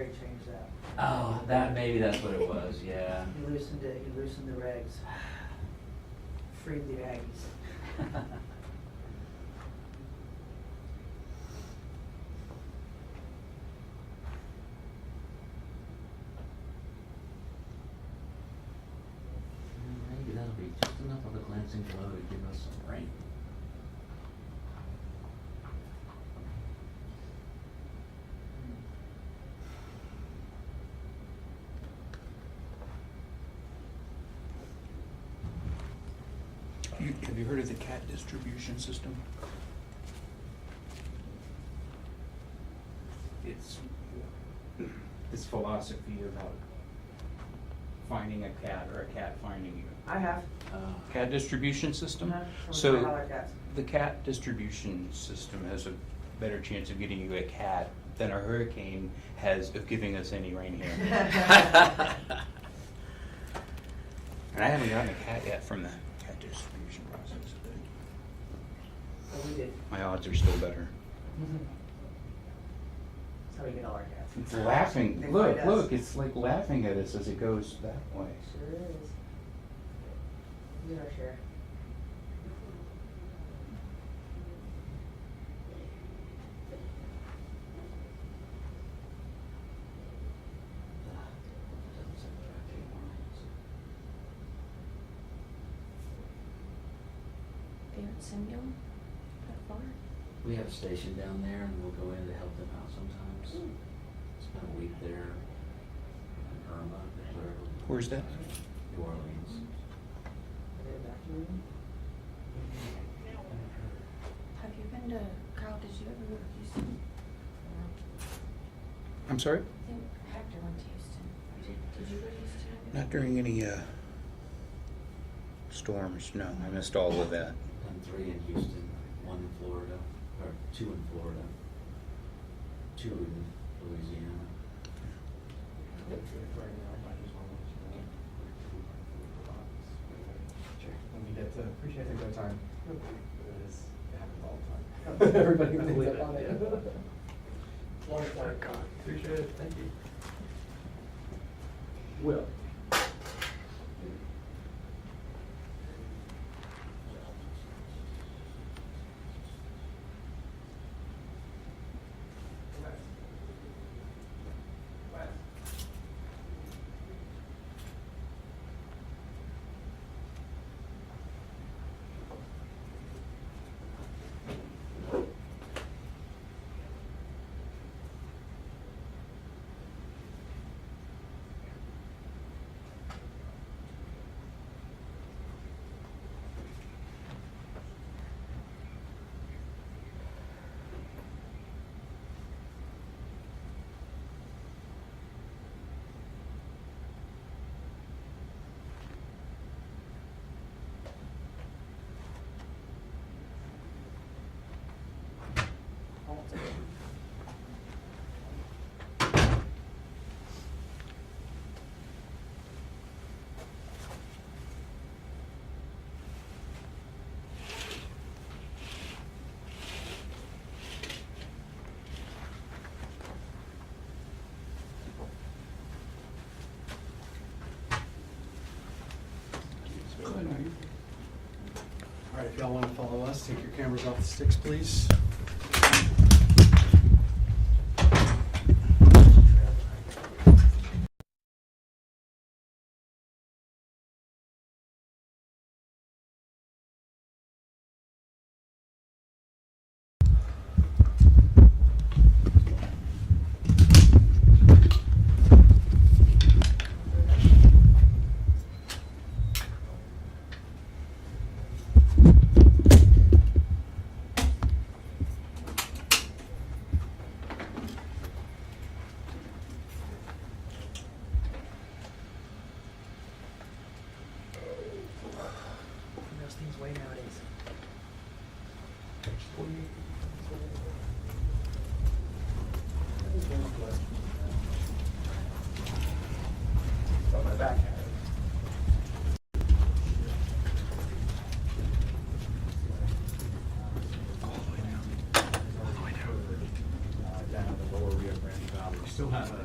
Larry changed that. Oh, that maybe that's what it was. Yeah. He loosened it. He loosened the regs. Freed the Aggies. Maybe that'll be just enough of a glancing glow to give us some rain. Have you heard of the cat distribution system? It's philosophy about finding a cat or a cat finding you. I have. Cat distribution system? Uh-huh. From So Holler Cats. the cat distribution system has a better chance of getting you a cat than a hurricane has of giving us any rain here. And I haven't gotten a cat yet from the cat distribution process. Oh, we did. My odds are still better. That's how we get all our cats. It's laughing. They Look, find us. look, it's like laughing at us as it goes that way. Sure is. We get our share. Favorite symbol? How far? We have a station down there, and we'll go in to help them out sometimes. Spent a week there. In Irma, Where's that? New Orleans. Have you been to, Kyle, did you ever go to Houston? I'm sorry? I think Hector went to Houston. Did you go to Houston? Not during any storms, no. I missed all of that. Done 3 in Houston, 1 in Florida, or 2 in Florida, 2 in Louisiana. When we get to appreciate the good time, it happens all the time. Everybody cleans up on it. Wonderful. Appreciate it, thank you. Will. All right, if y'all want to follow us, take your cameras off the sticks, please.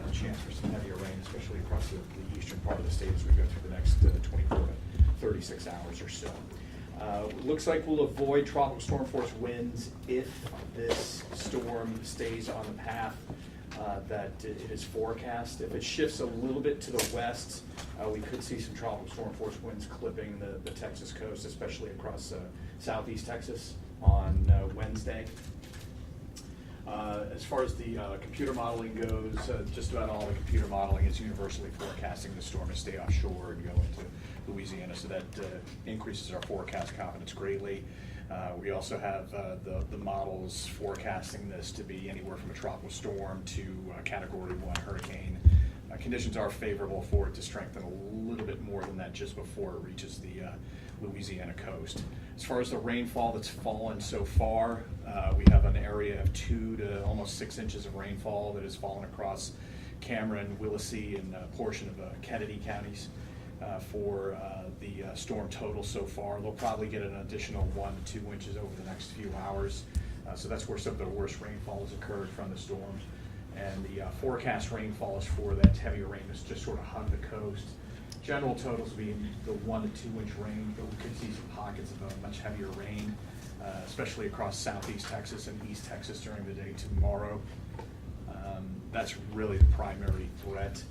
a chance for some heavier rain, especially across the eastern part of the state as we go through the next 24 to 36 hours or so. Looks like we'll avoid tropical storm force winds if this storm stays on the path that it is forecast. If it shifts a little bit to the west, we could see some tropical storm force winds clipping the Texas coast, especially across southeast Texas on Wednesday. As far as the computer modeling goes, just about all the computer modeling is universally forecasting the storm to stay offshore and go into Louisiana, so that increases our forecast confidence greatly. We also have the models forecasting this to be anywhere from a tropical storm to Category 1 hurricane. Conditions are favorable for it to strengthen a little bit more than that just before it reaches the Louisiana coast. As far as the rainfall that's fallen so far, we have an area of 2 to almost 6 inches of rainfall that has fallen across Cameron, Willacy, and a portion of Kennedy counties for the storm total so far. They'll probably get an additional 1 to 2 inches over the next few hours. So that's where some of the worst rainfall has occurred from the storm. And the forecast rainfall is for that heavier rain that's just sort of hug the coast. General totals will be in the 1 to 2 inch range, but we could see some pockets of much heavier rain, especially across southeast Texas and east Texas during the day tomorrow. That's really the primary threat.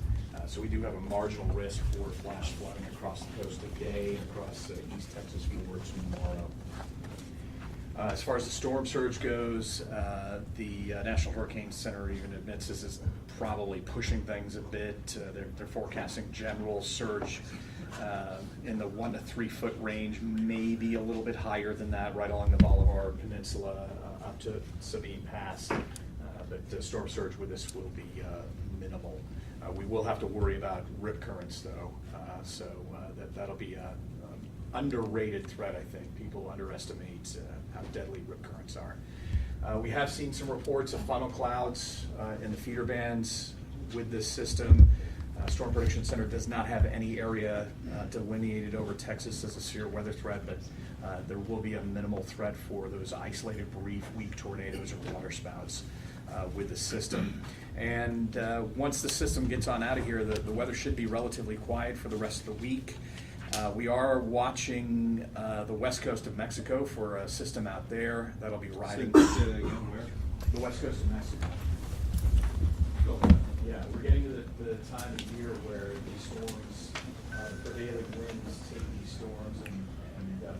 So we do have a marginal risk for flash flooding across the coast today, across east Texas for tomorrow. As far as the storm surge goes, the National Hurricane Center even admits this is probably pushing things a bit. They're forecasting general surge in the 1 to 3 foot range, maybe a little bit higher than that, right along the Bolivar Peninsula up to Sabine Pass. But the storm surge with this will be minimal. We will have to worry about rip currents, though, so that'll be an underrated threat, I think. People underestimate how deadly rip currents are. We have seen some reports of funnel clouds in the feeder bands with this system. Storm Prediction Center does not have any area delineated over Texas as a severe weather threat, but there will be a minimal threat for those isolated, brief, weak tornadoes or waterspouts with the system. And once the system gets on out of here, the weather should be relatively quiet for the rest of the week. We are watching the west coast of Mexico for a system out there that'll be riding. Say that again, where? The west coast of Mexico. Yeah, we're getting to the time of year where these storms, the prevailing winds take these storms and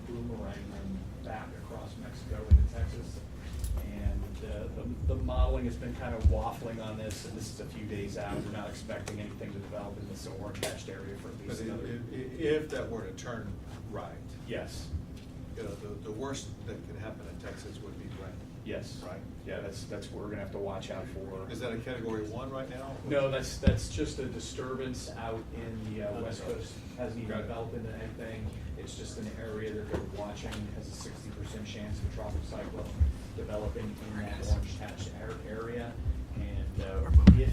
boomerang them back across Mexico into Texas. And the modeling has been kind of waffling on this, and this is a few days out. We're not expecting anything to develop in this orange hatched area for at least another. If that were to turn right, Yes, you know, the worst that could happen in Texas would be rain. yes, Right. Yeah, that's what we're gonna have to watch out for. Is that a Category 1 right now? No, that's just a disturbance out in the west coast. Hasn't even Got it. developed into anything. It's just an area that they're watching. Has a 60% chance of a tropical cyclone developing in that orange hatched area. And if it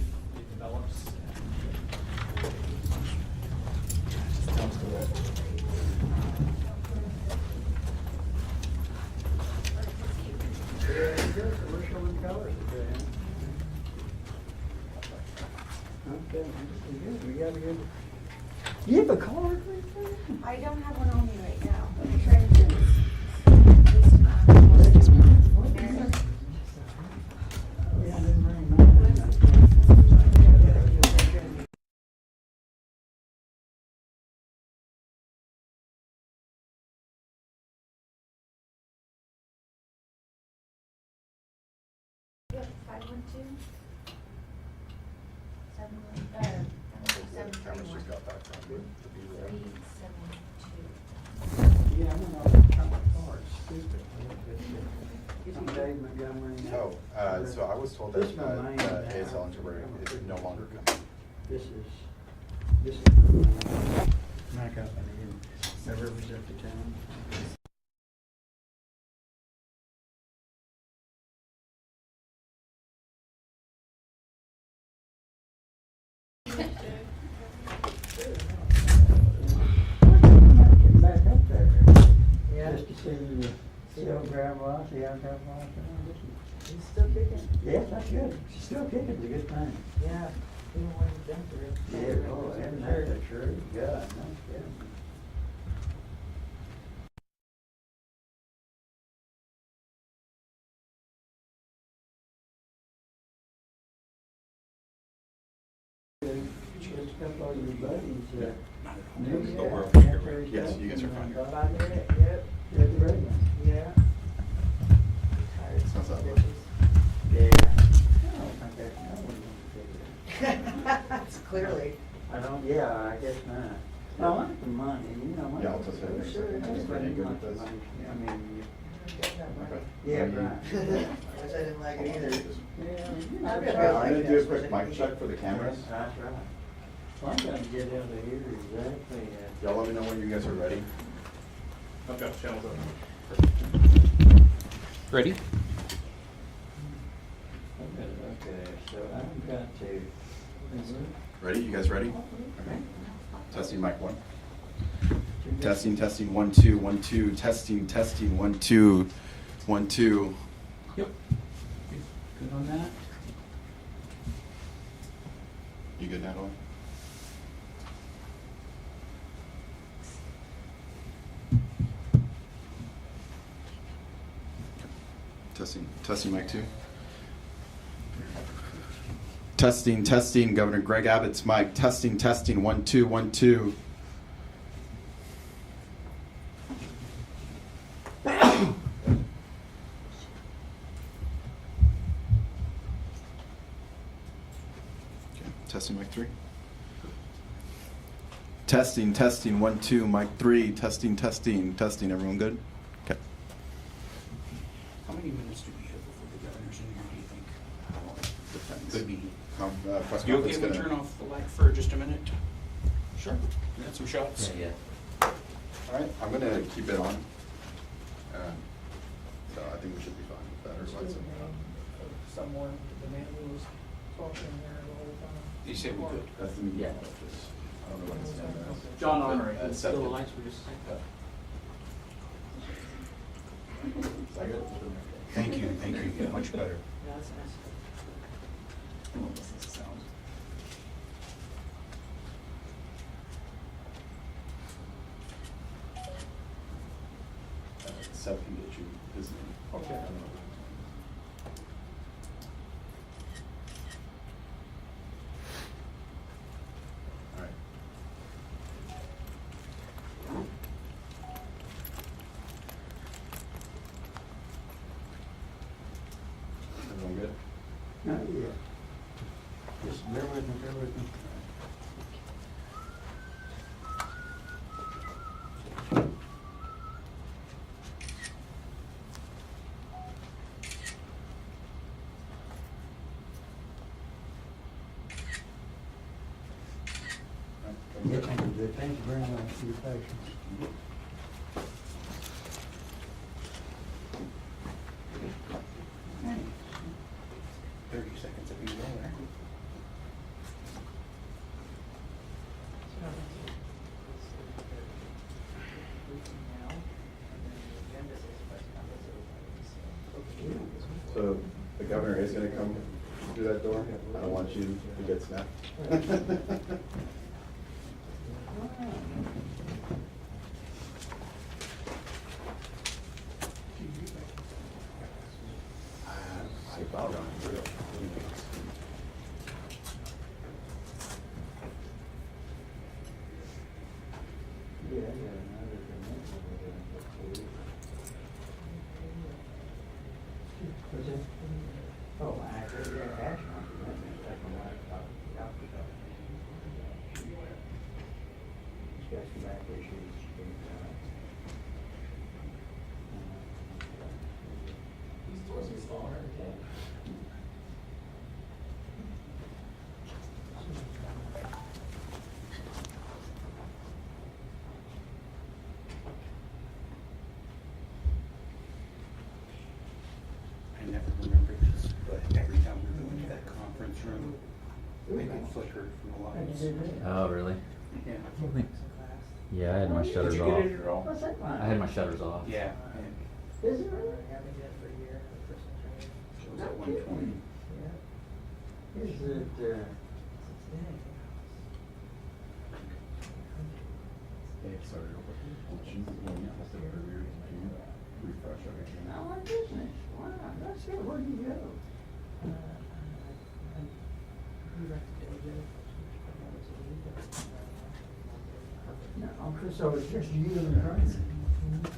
develops, Yeah, good, so we're showing colors today, huh? Okay, good, we got a good. You have a card? I don't have one on me right now. I'm trying to do this. Yeah, I didn't bring mine. Yep, 512. 731. got that from? 372. Yeah, I'm gonna count my cards, stupid. I'm Dave Montgomery. Oh, so I was told This that is my main ASL Interbury is no longer coming. This is my company, and I represent the town. Back up there. Yeah. Just to see old grandma, see how grandma's doing. He's still kicking. Yes, that's good. She's still kicking, it's a good thing. Yeah. We don't want to dump it. Yeah, oh, isn't that the truth? God, no kidding. Just a couple of your buddies, knew But we're that. okay here, right? Yes, you guys are fine here. By there, yep, Yeah, the red one. yeah. Tired Sounds that way. bitches. Yeah. I don't think that's no one gonna figure That's clearly. it. I don't, yeah, I guess not. I like the money, you know. Yeah, I'll just say this. Sure, Everybody good with this? I mean, Okay. yeah, Um, right. Which I didn't like it either. Yeah. I'd be I'm like gonna that, do a especially quick mic if check you- for the cameras. That's right. Well, I'm gonna get out of here exactly Y'all let me know when you guys are ready. I've got channels open. Ready? Okay, so I've got to. Ready? You guys ready? Okay. Testing mic one. Testing, testing, 1, 2, 1, 2, testing, testing, 1, 2, 1, 2. Yep. Good on that? You good, Natalie? Testing, testing, mic 2. Testing, testing, Governor Greg Abbott's mic. Testing, testing, 1, 2, 1, 2. Okay, testing, mic 3. Testing, testing, 1, 2, mic 3. Testing, testing, testing. Everyone good? Okay. How many minutes do we have before the governor's in here, do you think? Depends. Could be. Press You conference okay with gonna- turn off the light for just a minute? Sure. We got some shots. Yeah. All right, I'm gonna keep it on. So I think we should be fine with that. Or Just lights the up. name of someone, the man who was talking there the whole time. You say we good? That's the Yeah. office. I don't know what his name is. John Honorary. But, Still the Seth- lights were just. Is that good? Thank you, yeah, much better. Yeah, that's nice. Seth can get you his name. Okay. All right. Everyone good? Not yet. Just bear with me, bear with me. Yeah, thank you, thank you very much for your patience. 30 seconds if you go there. So the governor is gonna come through that door? I don't want you to get snapped. I thought on it. Yeah, I got another commitment with it. What's that? Oh, actually, yeah, that's not commitment, that's what I thought, the opposite of it. She's got some back issues. I never remember this, but every time we go into that conference room, they get flickered from the lights. Oh, really? Yeah. Yeah, I had my shutters Did you off. get it at all? What's that? I had my shutters off. Yeah. Is it really? Having it for a year, for some training. It was at 120. Is it, They started over June, earlier in June, refresh everything. Oh, my goodness, wow, that's it, where'd you go? No, so it's just you and her?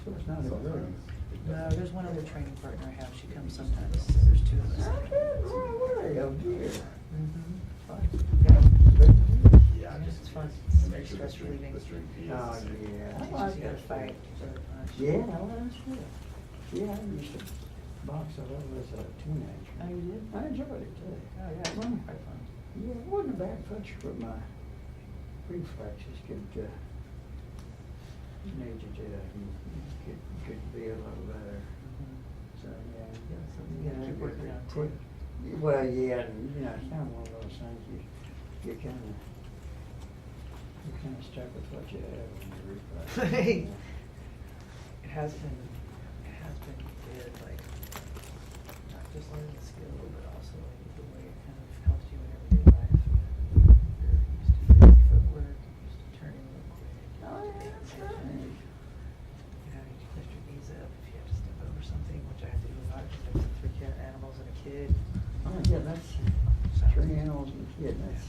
So it's not a group? No, there's one other training partner I have, she comes sometimes, there's two of us. I can't run away, oh dear. Yeah, It's fun, very stress relieving. Oh, yeah. Teaches I like you how to that fight stuff. so much. Yeah, well, that's good. Yeah, I used to box a lot as a teenager. Oh, you did? I enjoyed it too. Oh, yeah, it's quite fun. Yeah, it wasn't a bad punch, but my reflexes could, needed to, could be a little better. So, yeah. You gotta keep working on it, too. Well, yeah, and, you know, it's kind of one of those things, you're kind of stuck with what you have in your reflex. It has been good, like, not just learning the skill, but also like the way it kind of helps you in everyday life. You're used to doing footwork, you're used to turning real quick. Oh, yeah, that's right. You know, you can lift your knees up if you have to step over something, which I have to do a lot because I have 3 cat animals and a kid. Oh, yeah, that's 3 animals and a kid, that's,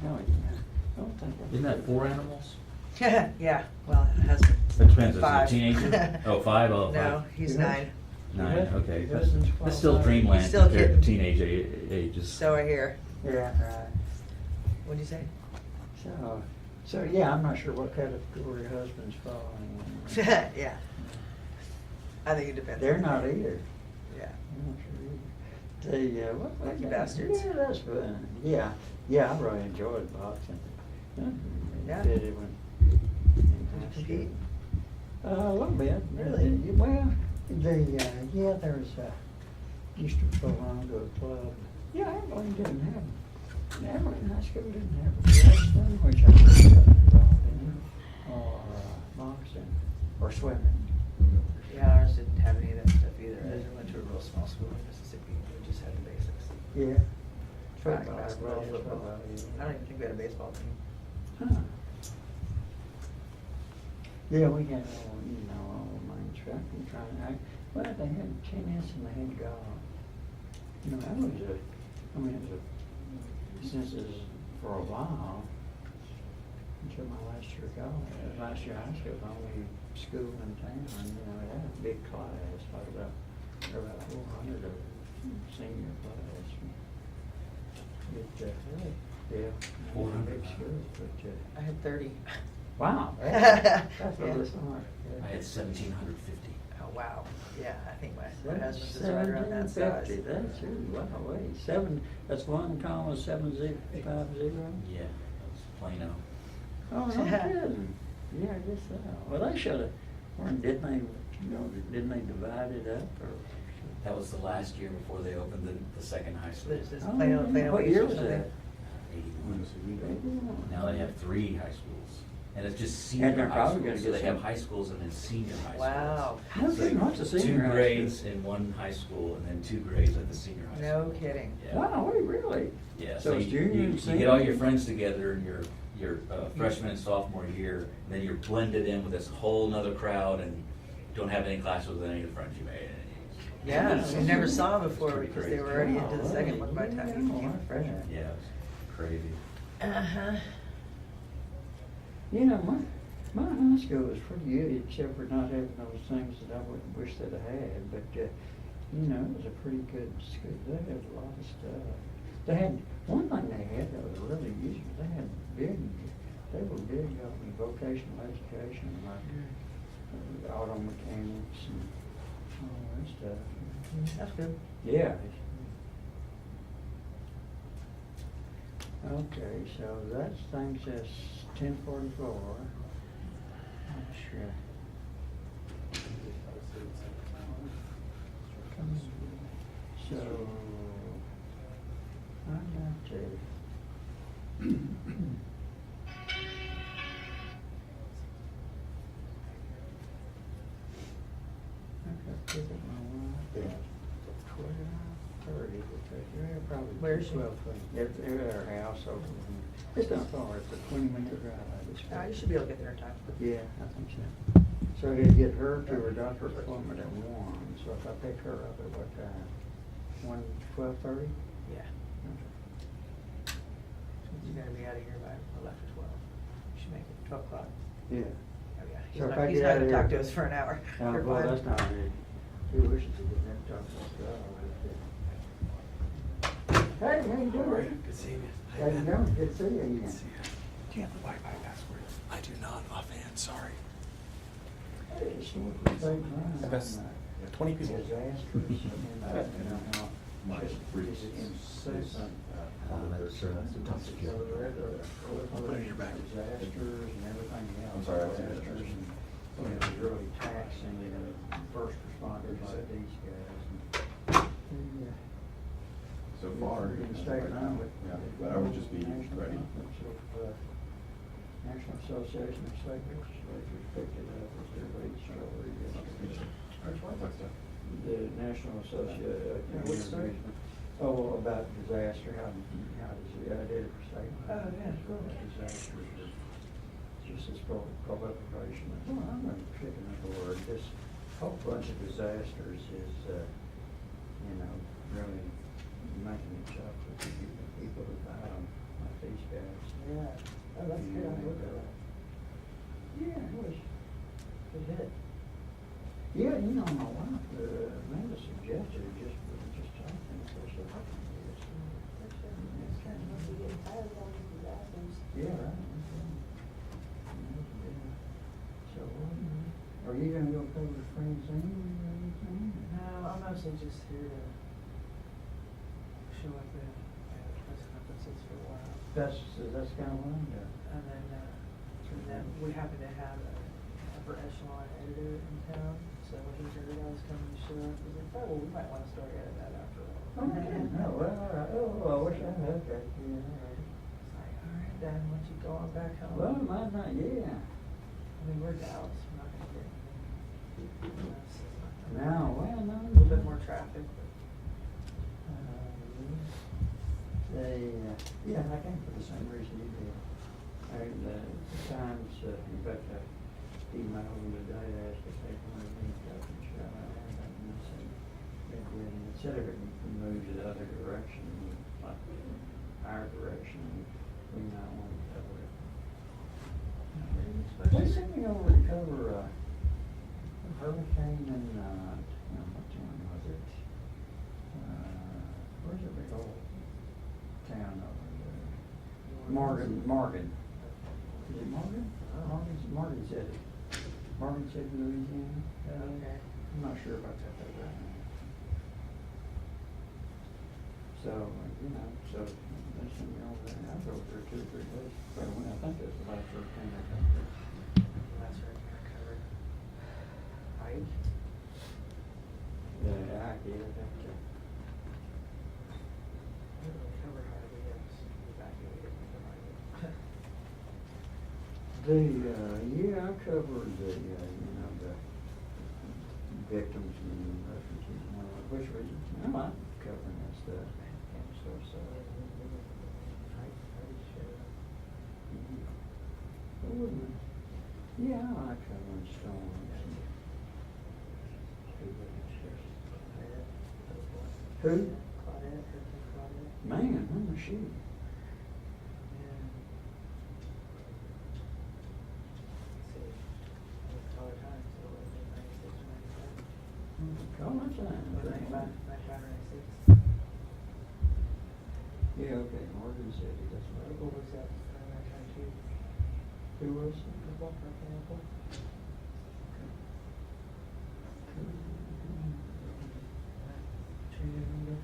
oh, yeah. I don't think that's- Isn't that 4 animals? Yeah, well, it has That depends, is it a 5. teenager? Oh, 5, oh, 5. No, he's 9. 9, okay. Your husband's That's still qualified. dreamland He's still a compared kid. to teenage ages. So I hear. Yeah, right. What'd you say? So, yeah, I'm not sure what category your husband's following. Yeah. I think it depends. They're not either. Yeah. I'm not sure either. What? Lucky bastards. Yeah, that's fun. Yeah, I really enjoyed boxing. Yeah. Did it when. Did you compete? A little bit. Really? Well, yeah, there's, used to belong to a club. Yeah, Abilene didn't have, Abilene High School didn't have wrestling, which I was involved in, or boxing, or swimming. Yeah, ours didn't have any of that stuff either. I went to a real small school in Mississippi. We just had the basics. Yeah. Track, Football, basketball, yeah, football. yeah. I don't even think we had a baseball team. Huh. Yeah, we had all mine track and trying, well, they had tennis and they had golf. You know, that was it was since it was for a while, until my last year of college, last year of high school, the only school in town, you know, it had a big class, like about 400 of senior class. But, yeah, 400. big school, but, I had 30. wow, that's Yeah. really smart. I had 1,750. Oh, wow. Yeah, I think my husband's is right around that size. 1750, that's really, wow, wait, that's 1,750? Yeah, that was Plano. Oh, no kidding. Yeah, I guess so. Well, they should have, didn't they divide it up or? That was the last year before they opened the second high school. There's this Oh, Plano what East year or was something. that? 81. Now they have 3 high schools. And it's just And senior they're high probably schools, gonna so get they have some- high schools and then senior high schools. Wow. No kidding, what's a senior high 2 school? grades in one high school and then 2 grades at the senior high school. No kidding. Yeah. Wow, wait, really? Yeah, So so it's you junior and you senior? get all your friends together in your freshman and sophomore year, and then you're blended in with this whole nother crowd and don't have any classes with any of the friends you made. Yeah, It's we never saw them it's before pretty because they crazy. were already Wow, into the second one by the time you yeah, became a freshman. Yeah, it was crazy. Uh-huh. You know, my high school was pretty good, except for not having those things that I would wish that I had, but, you know, it was a pretty good school. They had a lot of stuff. They had, one thing they had that was really useful, they were big on vocational education, like auto mechanics and all that stuff. That's good. Yeah. Okay, so that's things that's 10:44. I'm sure. So, I'm not I got my wife. 12:30, probably. Where's she? 12:20. At our house over in It's not far, it's a 20-minute drive, I just. You should be able to get there in time. Yeah, I think so. So I gotta get her to her doctor's appointment at 1, so if I pick her up at what time? 12:30? Yeah. You gotta be out of here by 11 or 12. You should make it 12 o'clock. Yeah. Oh, yeah. He's So if not, I he's get not out of gonna here. talk to us for an hour. You're Well, fine. that's not it. He wishes he didn't have to talk to us. Hey, how you doing? Good seeing you. How you doing? Good to see you again. Do you have the Wi-Fi password? I do not offhand, sorry. Hey, so what do you think, The best 20 people. Disastrous, Mine's pretty- incessant. I'll put it in your bag. Disasters and everything else. I'm sorry, I was gonna Disasters and, it's really taxing, first responders like these guys. So far. In the state now, Yeah, but I would just be ready. National Association of State Legislatures picked it up as their lead story. The National Association. Oh, about disaster, how I did it for state. Oh, yeah, cool. Disasters, just this proliferation. Well, I'm not picking up the word, this whole bunch of disasters is, really making it tough for people without them, like these guys. Yeah. Oh, that's good. I looked at that. Yeah, it was. Good hit. Yeah, my wife, Amanda suggested it just talking, of course, I can do this. Yeah, right. So, are you gonna go cover Francine or anything? No, I'm mostly just here to show up at press conferences for a while. That's kind of what I'm doing. And then we happen to have a upper echelon editor in town, so when he heard I was coming to show up, he was like, oh, well, we might want to start editing that after all. Okay, no, well, all right. Oh, I wish I had that. Yeah, all right. It's like, all right, then, why don't you go on back home? Well, might not, yeah. I mean, we're Dallas, we're not gonna get anything. No, well, no. A little bit more traffic, but. Yeah, I came for the same reason you did. The Times, in fact, I emailed them today, asked if they wanted me to go and show out, and they said they did, and instead of it moved the other direction, like our direction, we might want to cover it. They sent me over to cover, a hurricane in, what town was it? Where's the big old town over there? Morgan. Is it Morgan? Morgan City. Morgan City, Louisiana. Okay. I'm not sure about that though right now. So, so they sent me over there, and I was over there 2 or 3 days. But when I think it was the last hurricane I got there. Last hurricane I covered. Ike? Yeah, I did, that too. I didn't really cover hardly, I was evacuated from Ike. Yeah, I covered the victims and refugees, which was, I like covering that stuff, kind of stuff, so. Yeah, I like covering storms. Who? Claudette, Hurricane Claudette. Man, when was she? And let's see, I was color times, so it was 96 or 97. Oh, that's fine. 95 or 96. Yeah, okay, Morgan City, that's right. April was that time too. Who was? April, hurricane April. Trina, remember?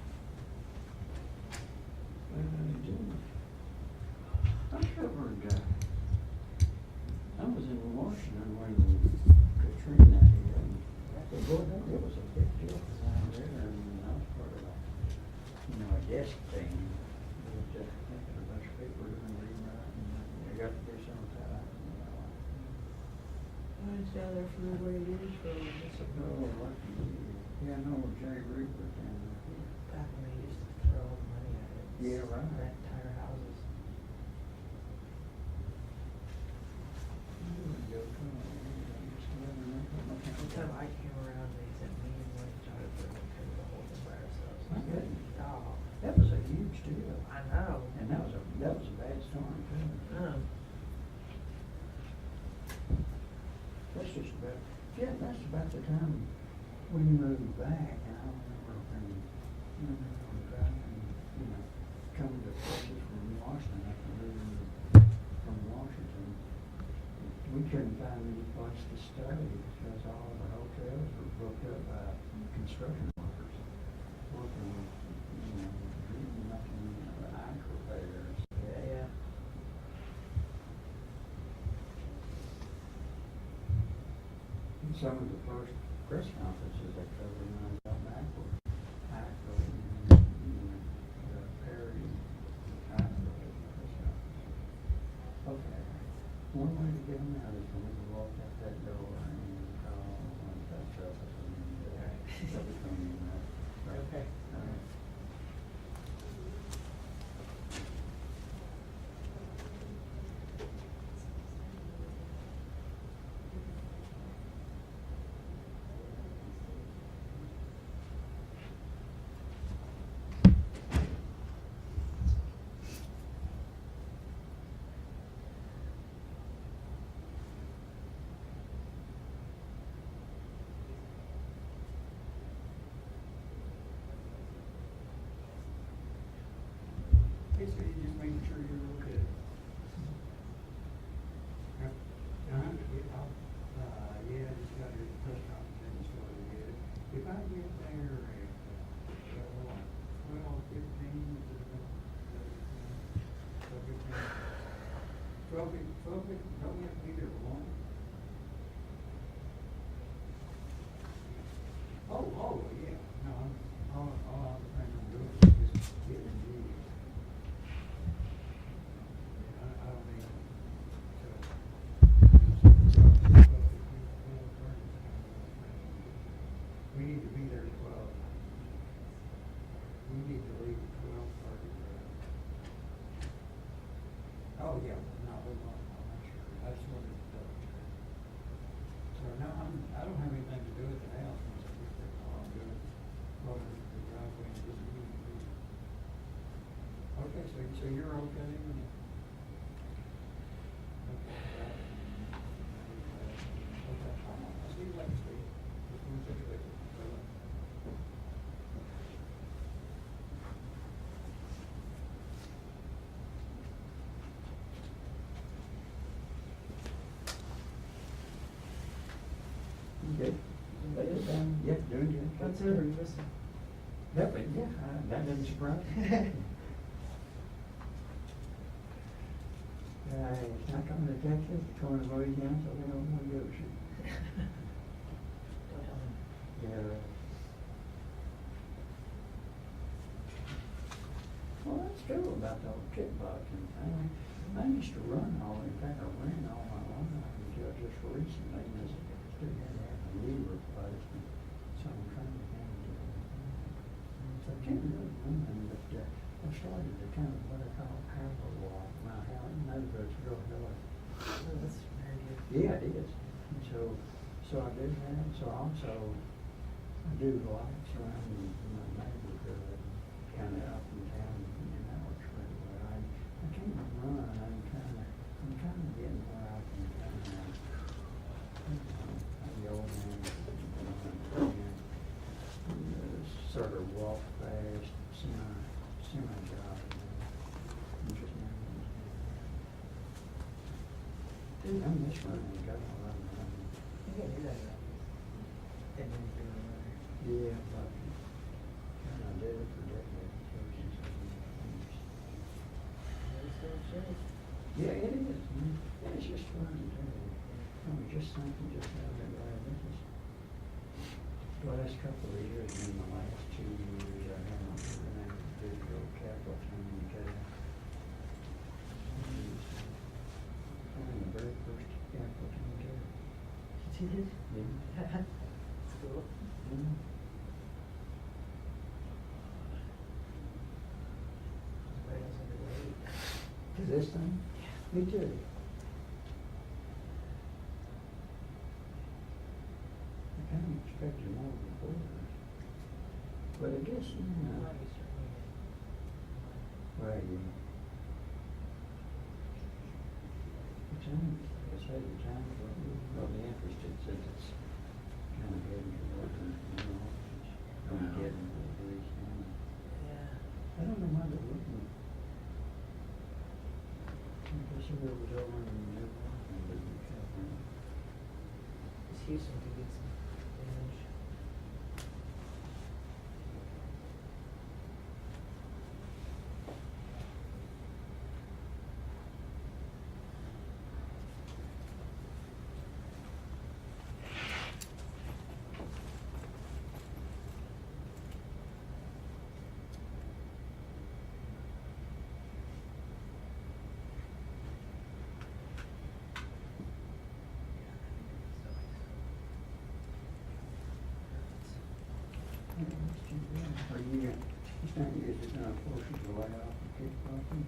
I covered, I was in Washington when Katrina hit, and it was a big deal down there, and I was part of a desk team. But, a bunch of people were doing rewriting, and I got to do some of that. I was down there for the way it is for Yeah, I know Jay Rupert down there. back when they used to throw all the money at it. Yeah, right. Rent entire houses. morning too. That's just about, yeah, that's about the time we moved back, and I remember when we were driving, coming to places from Washington, after moving from Washington. We couldn't find any place to stay because all the hotels were booked up by construction workers working, nothing, ice repairs. Yeah. And some of the first press conferences I covered when I got back were Hackle and, Perry, Hackle press conferences. Okay, one way to get them out is for me to walk out that door and call and touch up and everything. Okay. Basically, just making sure you're okay. Yeah, I just got your press conference and started it. If I get there at, 12:15, 12:15, don't we have to be there for one? Oh, yeah, no, all I'm planning on doing is just getting these. I don't think we need to be there at 12. We need to leave at 12:30. Oh, yeah, no, we won't, I'm not sure. I just wanted to double check. So no, I don't have anything to do with the house. Once I get there, all I'm doing is rolling the driveway and just moving. Okay, so you're okay? Okay. Yeah, doing good. What's over, you missing? That doesn't surprise me. It's not coming to Texas, it's coming to Louisiana, so we don't want to go shoot. Don't tell me. Yeah. Well, that's true about the old kickboxing thing. I used to run in fact, I ran all my life until just recently, as I had to have a knee replacement, so I'm trying to handle it. So I can't really run, but I started to kind of what I call power walk. Now, how I know that's real hilly. Oh, that's very good. Yeah, it is. And so I do that. So also, I do lights around my neighborhood, kind of up and down, and that works really well. I can't run. I'm kind of getting where I can kind of, I'm the old man, sort of walk fast, semi-jog. I miss running, got a lot of running. You can't do that around here. And then you're doing it. Yeah, but I did it for decades. Yeah, it is. And it's just fun to do. I was just thinking just the other day, the last couple of years, and the last 2 years, I haven't been able to do the old capital training because the very first capital training. You did? Yeah. That's cool. Mm. Everybody else underweight. To this thing? Yeah. Me too. I kind of expected more reporters. But I guess, Might be starting well, yeah. time, I say the time, well, the interest, it says it's kind of heading towards, it's going to get into the bridge now. Yeah. I don't know why they wouldn't. I guess if it was over in the middle, it would be covered. Is Houston to get some damage? Are you, he's not using a portion of the way off the kickball. I'm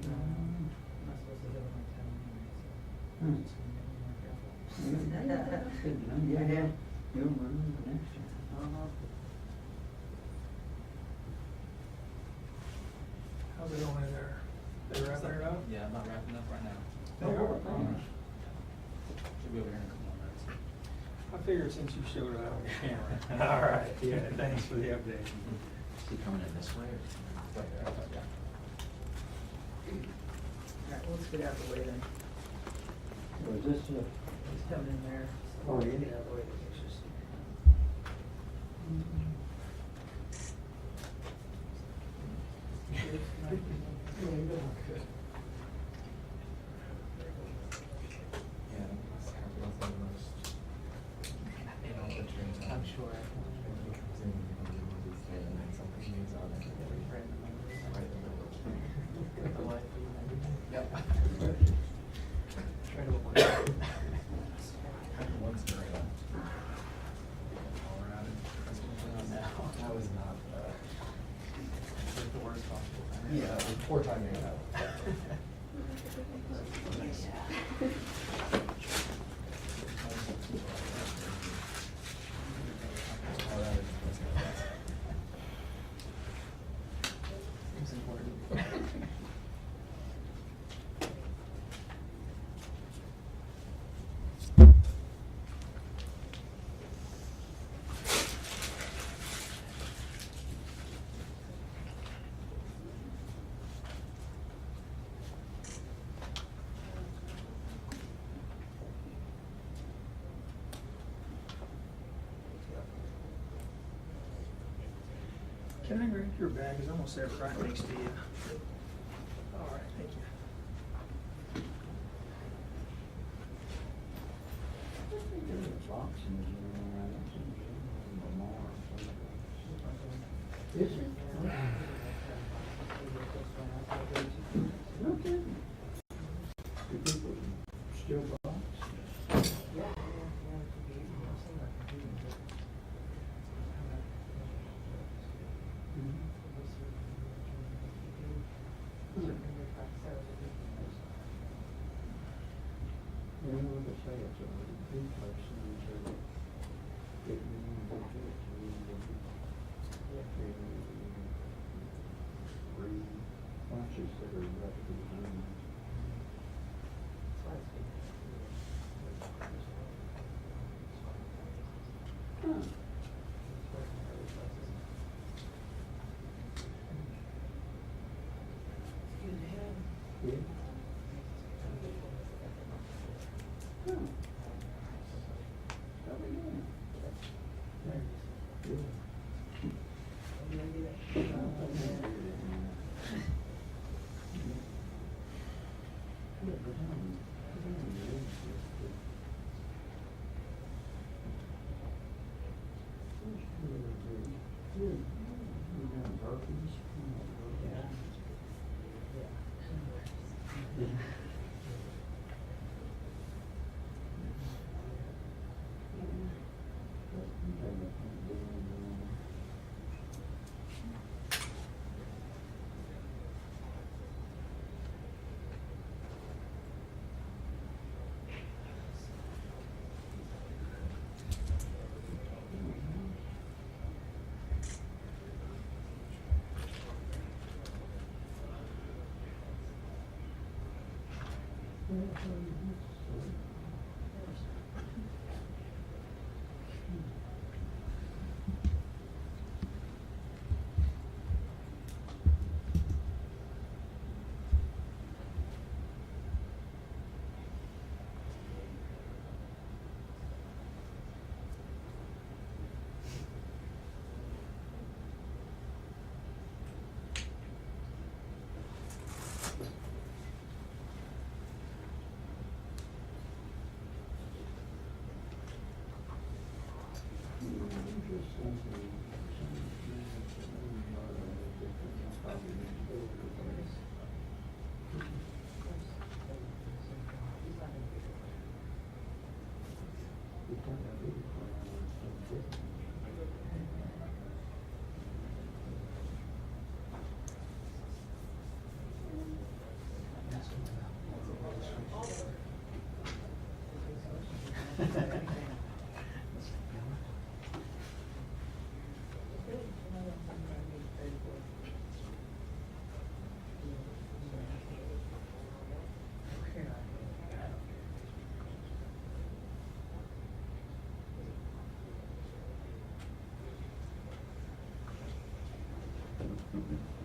not supposed to hit on my town anyway, so. Hmm. Just gonna make it more careful. That's good to know. Yeah, you'll remember next time. How's it going in there? They wrapping it up? Yeah, I'm not wrapping up right now. Oh, we're finished. Should be over here in a couple more minutes. I figured since you showed it on your camera. All right, yeah, thanks for the update. Is he coming in this way or? Right there, I thought, yeah. Alright, let's get out of the way then. Was this a? He's coming in there. Oh, yeah? Get out of the way, the pictures. Yeah, that's how it was the most. I'm sure. Yep. Try to avoid. Once during Colorado, that was not, The worst possible time. yeah, poor timing. Seems important. Can I grab your bag? It's almost there, right next to you. All right, thank you. Is it? Okay. Do people still box? You know what they say, it's a big person, so if you want to do it, you need to read watches that are roughly done. Huh. Yeah. Huh. How we doing? Good. Okay.